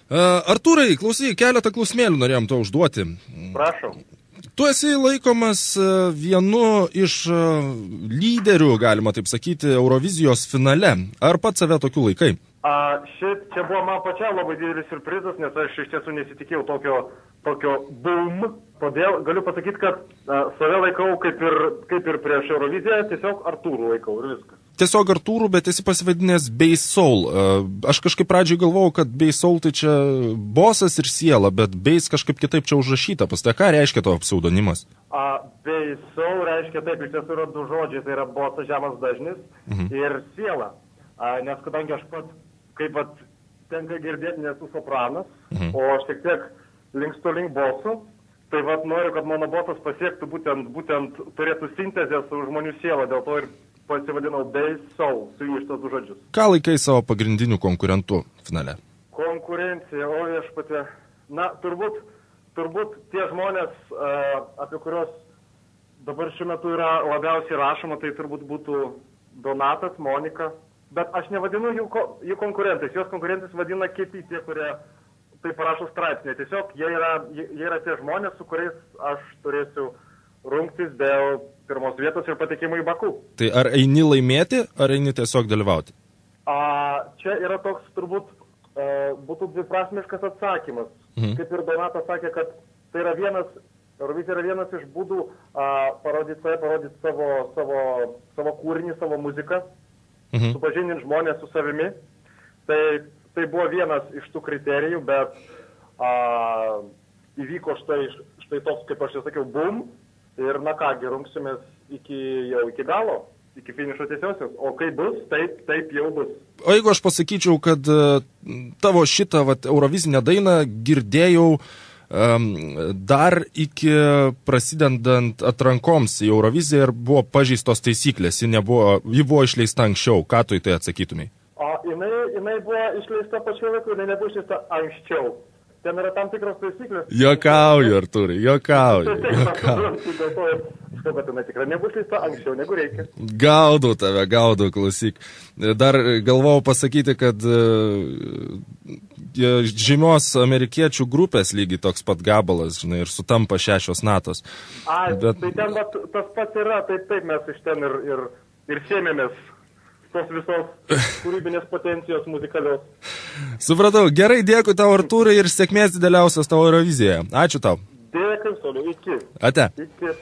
Artūrai, klausy, keletą klausimėlių norėjom to užduoti. Prašau. Tu esi laikomas vienu iš lyderių, galima taip sakyti, Eurovizijos finale. Ar pats save tokiu laikai? Šiaip čia buvo man pačiam labai didelis siurprizas, nes aš iš tiesų nesitikėjau tokio boom. Todėl galiu pasakyti, kad save laikau kaip ir prieš Euroviziją, tiesiog Artūrų laikau ir viskas. Tiesiog Artūrų, bet esi pasivadinęs Bass Soul. Aš kažkaip pradžiai galvojau, kad Bass Soul tai čia bosas ir siela, bet Bass kažkaip kitaip čia užrašyta. Pas tai ką reiškia tavo pseudonimas? Bass Soul reiškia taip, iš tiesų yra du žodžiai, tai yra bosas, žemas dažnis ir siela. Nes kadangi aš pats, kaip tenka girdėti, nesu sopranas, o aš tiek linkstu link bosų, tai noriu, kad mano bosas pasiektų būtent turėtų sintezę su žmonių siela, dėl to ir pasivadinau Bass Soul, su jų šitos du žodžius. Ką laikai savo pagrindinių konkurentų finale? Konkurencija, o viešpatie. Na, turbūt tie žmonės, apie kurios dabar šiuo metu yra labiausiai rašoma, tai turbūt būtų Donatas, Monika. Bet aš nevadinu jų konkurentais, jos konkurentais vadina kiti tie, kurie tai parašo straipsnį. Tiesiog jie yra tie žmonės, su kuriais aš turėsiu rungtis dėl pirmos vietos ir patekimo į Baku. Tai ar eini laimėti, ar eini tiesiog dalyvauti? Čia yra toks turbūt būtų dviprasmiškas atsakymas. Kaip ir Donatas sakė, kad tai yra Eurovizija yra vienas iš būdų parodyti savo kūrinį, savo muziką, supažindinti žmonės su savimi. Tai buvo vienas iš tų kriterijų, bet įvyko štai toks, kaip aš jau sakiau, boom. Ir na kągi, rungsimės iki galo, iki finišo tiesiosios. O kaip bus, taip jau bus. O jeigu aš pasakyčiau, kad tavo šitą Eurovizinę dainą girdėjau dar iki prasidedant atrankoms į Euroviziją ir buvo pažeistos taisyklės, ji buvo išleista anksčiau. Ką tu į tai atsakytumai? Jinai buvo išleista pačiu laiku, jinai nebuvo išleista anksčiau. Ten yra tam tikros taisyklės. Jokauju, Artūrai, jokauju. Dėl to, kad jinai tikrai nebus išleista anksčiau, negu reikia. Gaudau, klausyk. Dar galvojau pasakyti, kad žymios amerikiečių grupės lygiai toks pat gabalas, žinai, ir sutampa 6 natos. Tai ten tas pats yra, taip mes iš ten ir sėmėmės tos visos kūrybinės potencijos muzikalios. Supratau. Gerai, dėkui tau, Artūrai, ir sėkmės dideliausios tavo Eurovizijoje. Ačiū tau. Dėkui, Soliu. Iki. Ate. Iki.